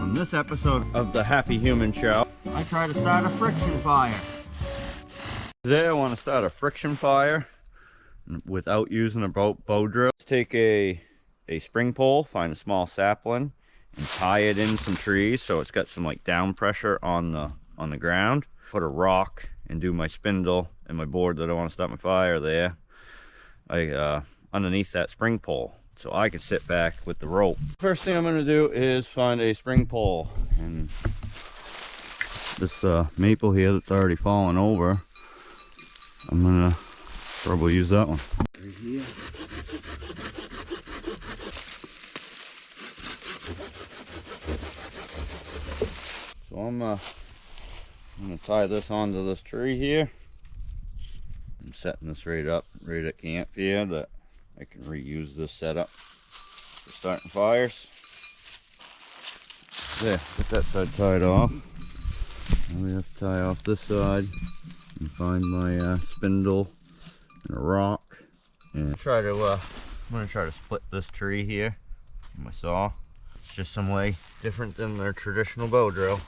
On this episode of the Happy Human Show, I try to start a friction fire. Today I want to start a friction fire without using a bow drill. Take a spring pole, find a small sapling, and tie it in some trees so it's got some like down pressure on the ground. Put a rock and do my spindle and my board that I want to start my fire there. Underneath that spring pole, so I can sit back with the rope. First thing I'm going to do is find a spring pole, and this maple here that's already fallen over, I'm going to probably use that one. Right here. So I'm going to tie this onto this tree here. I'm setting this right at camp here that I can reuse this setup for starting fires. There, get that side tied off. Now we have to tie off this side and find my spindle and a rock. And I'm gonna try to split this tree here with my saw. It's just some way different than their traditional bow drill.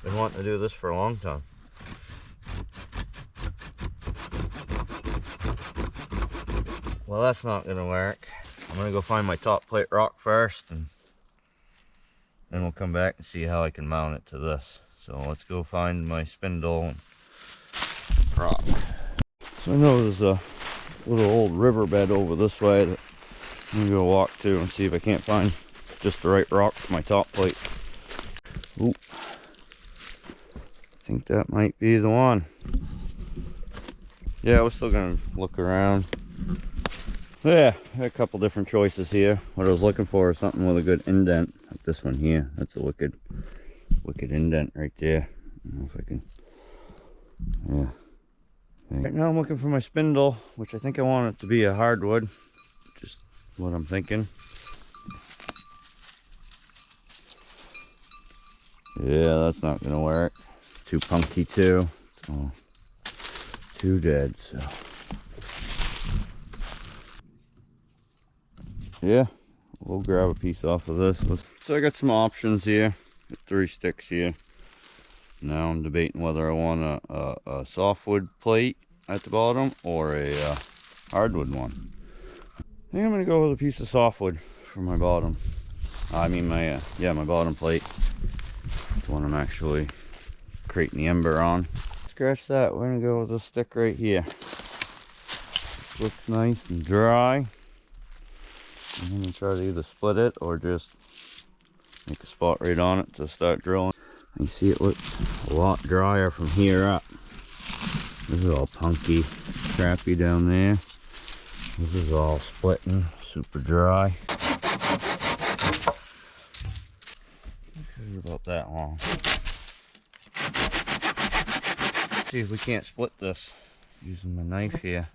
Been wanting to do this for a long time. Well, that's not gonna work. I'm gonna go find my top plate rock first, and then we'll come back and see how I can mount it to this. So let's go find my spindle and rock. So I know there's a little old riverbed over this way that I'm gonna go walk to and see if I can't find just the right rock for my top plate. Ooh, I think that might be the one. Yeah, we're still gonna look around. Yeah, a couple different choices here. What I was looking for is something with a good indent, like this one here. That's a wicked indent right there. I don't know if I can. Yeah. Right now I'm looking for my spindle, which I think I want it to be a hardwood. Just what I'm thinking. Yeah, that's not gonna work. Too punky too. Oh, too dead. So. Yeah, we'll grab a piece off of this. So I got some options here. Got 3 sticks here. Now I'm debating whether I want a softwood plate at the bottom or a hardwood one. I think I'm gonna go with a piece of softwood for my bottom. I mean my my bottom plate. The one I'm actually creating the ember on. Scratch that. We're gonna go with this stick right here. This looks nice and dry. I'm going to try to either split it or just make a spot right on it to start drilling. You see it looks a lot drier from here up. This is all punky, crappy down there. This is all splitting, super dry. About that long. Let's see if we can't split this using my knife here.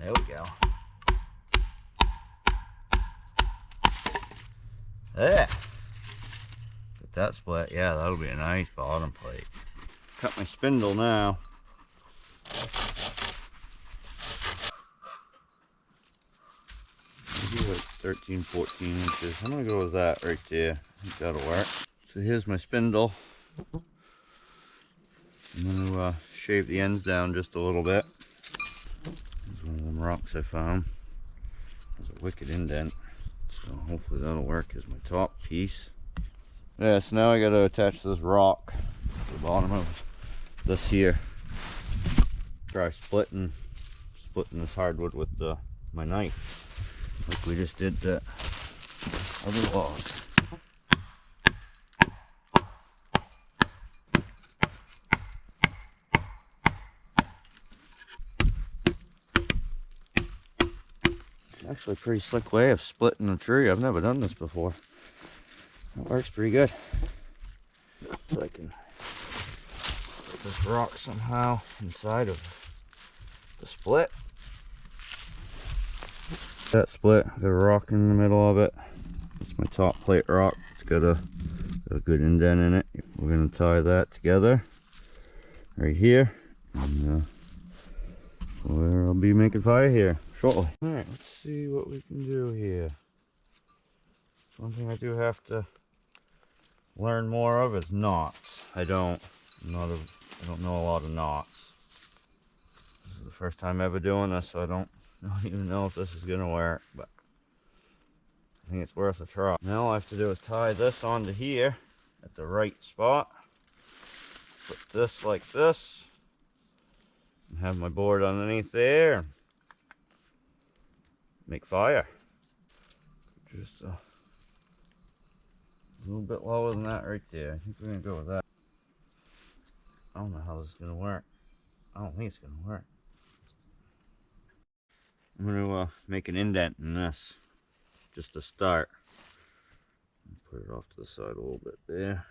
There we go. There. Get that split. Yeah, that'll be a nice bottom plate. Cut my spindle now. Maybe like 13, 14 inches. I'm gonna go with that right there. I think that'll work. So here's my spindle. I'm gonna shave the ends down just a little bit. There's one of them rocks I found. There's a wicked indent. So hopefully that'll work as my top piece. Yeah, so now I gotta attach this rock to the bottom of this here. Try splitting this hardwood with my knife, like we just did that other log. It's actually a pretty slick way of splitting a tree. I've never done this before. It works pretty good. So I can put this rock somehow inside of the split. That split, I've got a rock in the middle of it. It's my top plate rock. It's got a good indent in it. We're going to tie that together right here. And where I'll be making fire here shortly. Alright, let's see what we can do here. One thing I do have to learn more of is knots. I don't know a lot of knots. This is the first time ever doing this, so I don't even know if this is gonna work, but I think it's worth a try. Now all I have to do is tie this onto here at the right spot. Put this like this. And have my board underneath there. Make fire. Just a little bit lower than that right there. I think we're gonna go with that. I don't know how this is gonna work. I don't think it's gonna work. I'm gonna make an indent in this, just to start. Put it off to the side a little bit there.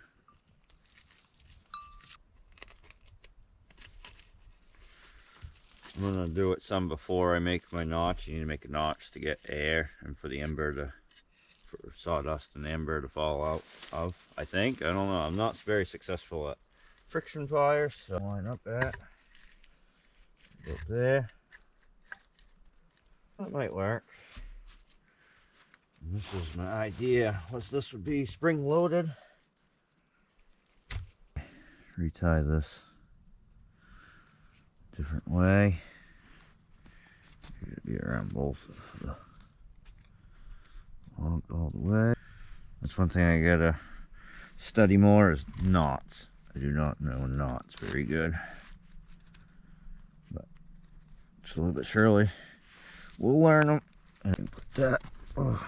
I'm gonna do it some before I make my notch. You need to make a notch to get air and for the ember to, for sawdust and ember to fall out of. I think. I don't know. I'm not very successful at friction fire, so line up that. Go there. That might work. And this is my idea. This would be spring loaded. Retie this different way. It'll be around both of the all the way. That's one thing I gotta study more is knots. I do not know knots very good, but slowly but surely we'll learn them. And put that. Oh.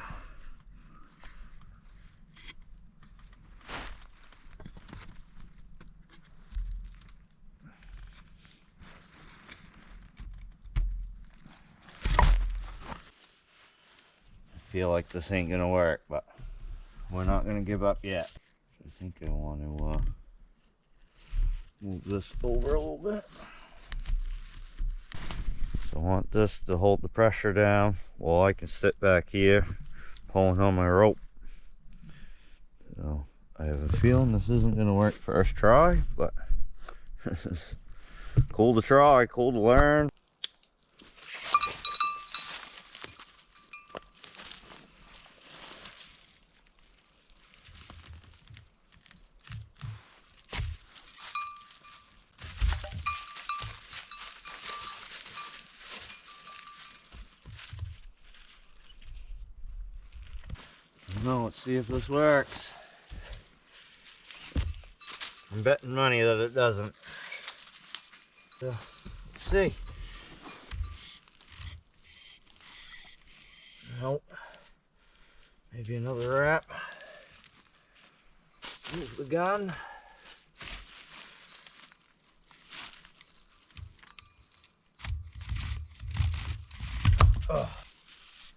Feel like this ain't gonna work, but we're not gonna give up yet. I think I want to move this over a little bit. So I want this to hold the pressure down while I can sit back here pulling on my rope. So I have a feeling this isn't gonna work first try, but this is cool to try, cool to learn. No, let's see if this works. I'm betting money that it doesn't. So, let's see. Nope. Maybe another wrap. Move the gun.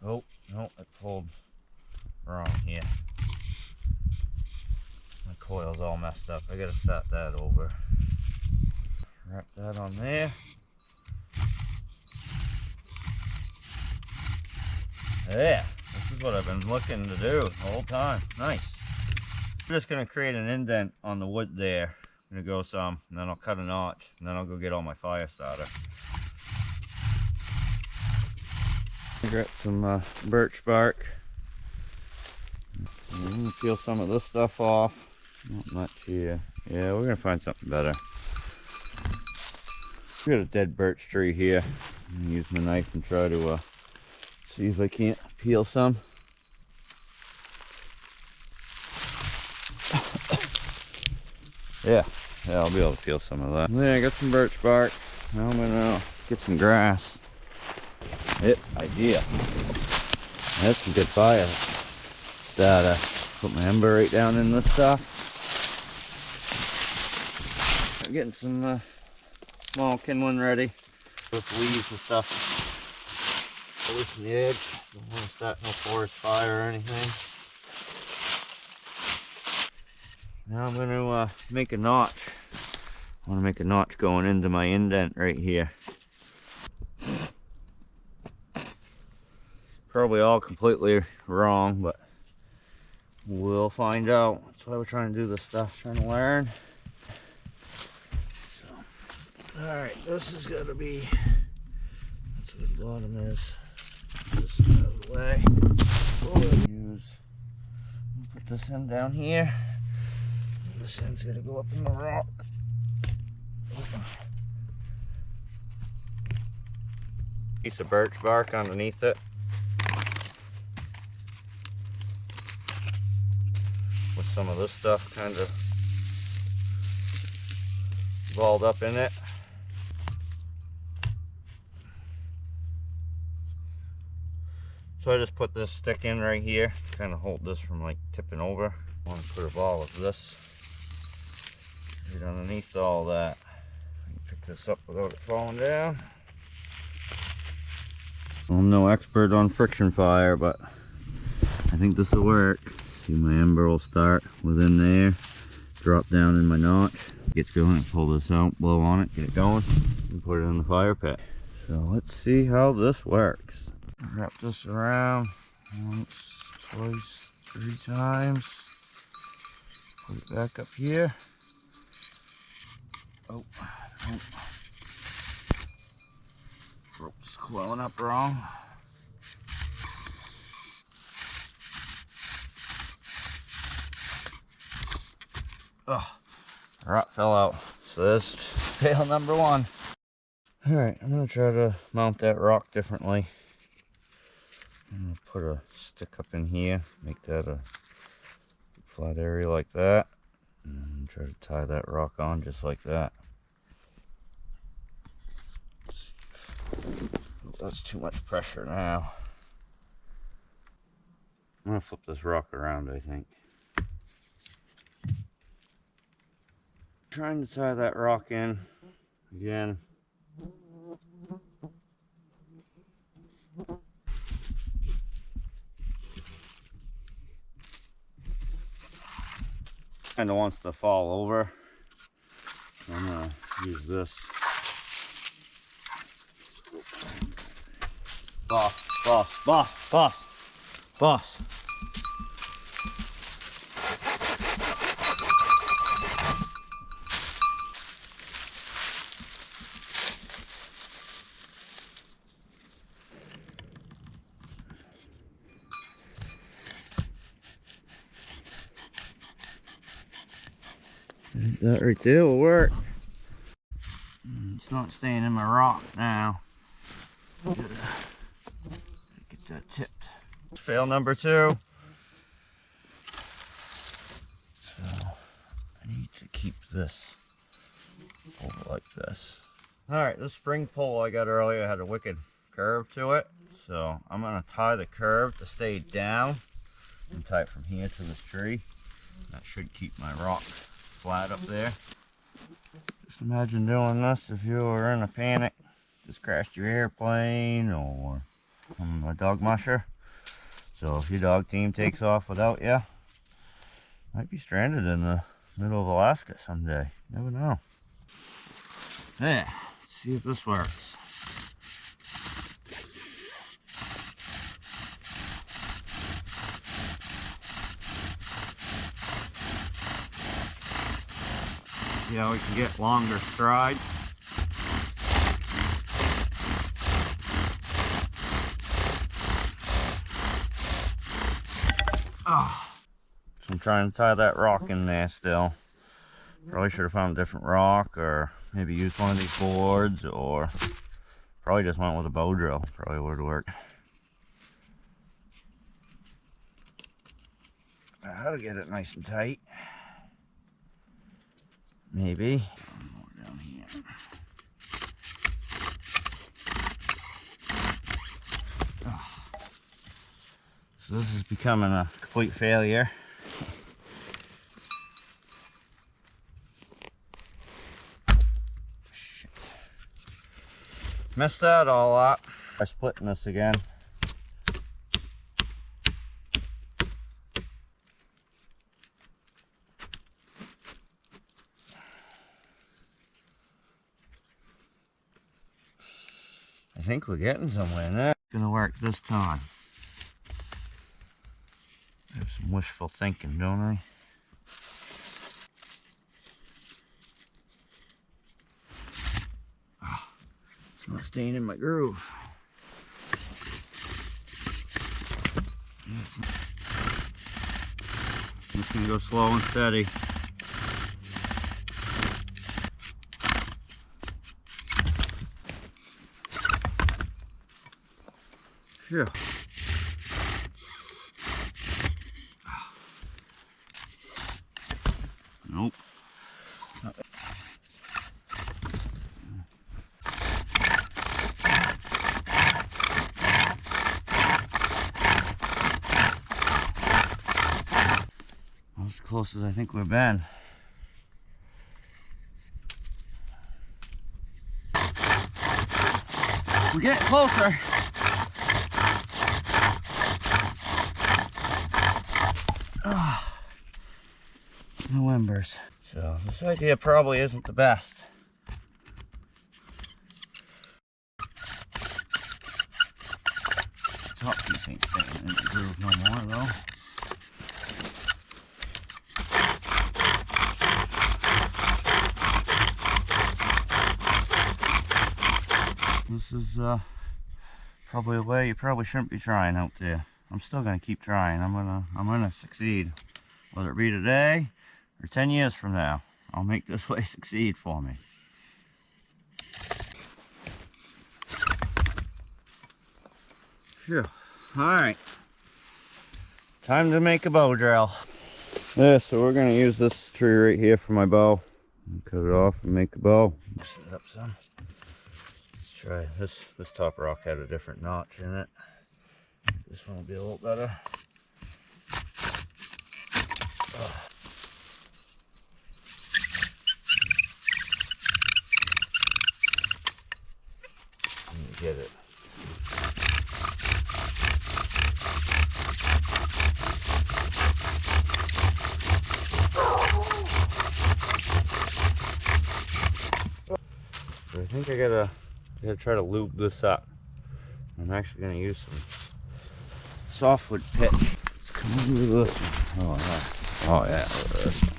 Oh, no, it pulled wrong here. My coil's all messed up. I gotta start that over. Wrap that on there. Yeah, this is what I've been looking to do the whole time. Nice. I'm just gonna create an indent on the wood there. I'm gonna go some, and then I'll cut a notch, and then I'll go get all my fire starter. I got some birch bark. I'm gonna peel some of this stuff off. Not much here. Yeah, we're gonna find something better. We got a dead birch tree here. I'm gonna use my knife and try to see if I can't peel some. Yeah, I'll be able to peel some of that. Yeah, I got some birch bark. Now I'm gonna get some grass. Idea. That's some good fire. Start put my ember right down in this stuff. I'm getting some small kindling ready with leaves and stuff away from the edge. Don't want to start no forest fire or anything. Now I'm going to make a notch. I want to make a notch going into my indent right here. Probably all completely wrong, but we'll find out. That's why we're trying to do this stuff, trying to learn. So, Alright, this is gonna be, that's what the bottom is. This is out of the way. Put this end down here. And this end's gonna go up in the rock. Piece of birch bark underneath it. With some of this stuff kind of balled up in it. So I just put this stick in right here, kind of hold this from like tipping over. I want to put a ball of this right underneath all that. I can pick this up without it falling down. I'm no expert on friction fire, but I think this will work. See, my ember will start within there, drop down in my notch, get going, and pull this out, blow on it, get it going, and put it in the fire pit. So let's see how this works. Wrap this around once, twice, 3 times. Put it back up here. Oh, rope's coiling up wrong. Oh, rot fell out. So that's fail number 1. Alright, I'm going to try to mount that rock differently. I'm going to put a stick up in here, make that a flat area like that, and try to tie that rock on just like that. That's too much pressure now. I'm going to flip this rock around, I think. Trying to tie that rock in again. Kind of wants to fall over. I'm gonna use this. Boss. That right there will work. It's not staying in my rock now. Get that tipped. Fail number 2. So I need to keep this over like this. Alright, this spring pole I got earlier had a wicked curve to it. So I'm going to tie the curve to stay down and tie it from here to this tree. That should keep my rock flat up there. Just imagine doing this if you were in a panic, just crashed your airplane or a dog musher. So if your dog team takes off without you, might be stranded in the middle of Alaska someday. Never know. Yeah, let's see if this works. See how we can get longer strides. Oh. So I'm trying to tie that rock in there still. Probably should have found a different rock, or maybe used one of these boards, or probably just went with a bow drill. Probably would have worked. How to get it nice and tight. Maybe. More down here. Oh. So this is becoming a complete failure. Shit. Messed that all up. I'm splitting this again. I think we're getting somewhere now. It's gonna work this time. I have some wishful thinking, don't I? It's not staying in my groove. I'm just gonna go slow and steady. Phew. Nope. As close as I think we've been. We're getting closer. No embers. So this idea probably isn't the best. Top piece ain't staying in the groove no more though. This is probably a way you probably shouldn't be trying out there. I'm still gonna keep trying. I'm gonna succeed, whether it be today or 10 years from now. I'll make this way succeed for me. Phew. All right, time to make a bow drill. Yeah, so we're gonna use this tree right here for my bow. Cut it off and make a bow. Loosen it up some. Let's try this. This top rock had a different notch in it. This one will be a little better. Let me get it. So I think I gotta try to lube this up. I'm actually gonna use some softwood pitch. Let's come over to this one. Oh yeah. Oh yeah, look at this one.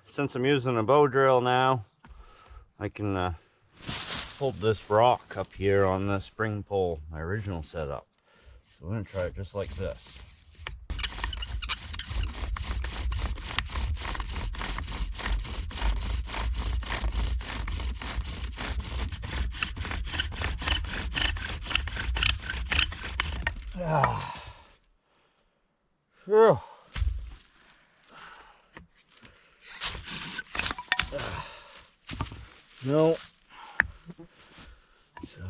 Since I'm using a bow drill now, I can hold this rock up here on the spring pole, my original setup. So we're going to try it just like this. Ah. Whew. No. So,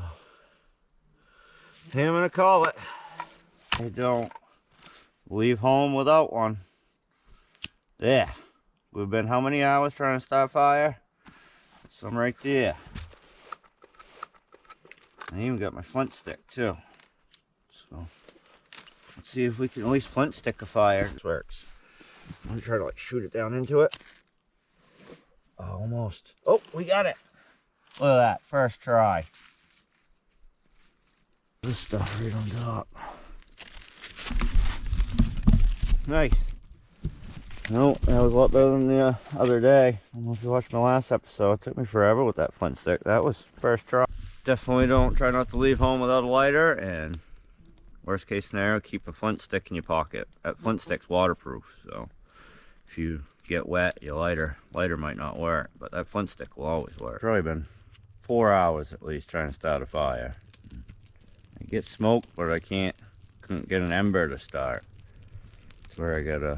I'm gonna call it. I don't leave home without one. Yeah. We've been how many hours trying to start fire? Some right there. I even got my flint stick too. So, let's see if we can at least flint stick a fire. This works. I'm gonna try to like shoot it down into it. Almost. Oh, we got it. Look at that, first try. This stuff right on top. Nice. No, that was a lot better than the other day. I don't know if you watched my last episode. It took me forever with that flint stick. That was first try. Definitely don't try not to leave home without a lighter, and worst case scenario, keep a flint stick in your pocket. That flint stick's waterproof, so if you get wet, your lighter might not work, but that flint stick will always work. It's probably been 4 hours at least trying to start a fire. I get smoke, but I couldn't get an ember to start. That's where I gotta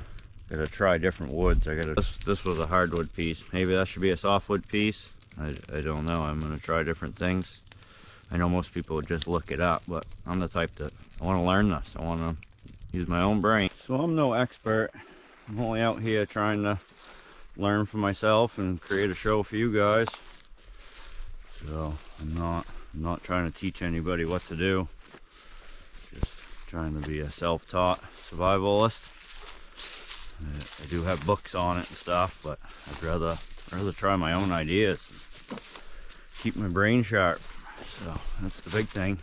try different woods. This was a hardwood piece. Maybe that should be a softwood piece. I don't know. I'm gonna try different things. I know most people would just look it up, but I'm the type that I want to learn this. I want to use my own brain. So I'm no expert. I'm only out here trying to learn for myself and create a show for you guys. So I'm not trying to teach anybody what to do. Just trying to be a self-taught survivalist. I do have books on it and stuff, but I'd rather try my own ideas. keep my brain sharp. So that's the big thing.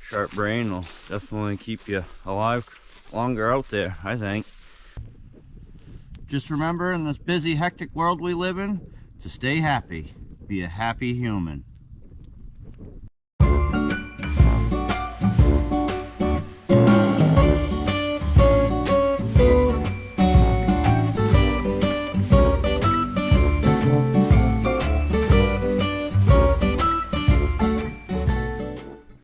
Sharp brain will definitely keep you alive longer out there, I think. Just remember, in this busy, hectic world we live in, to stay happy. Be a happy human.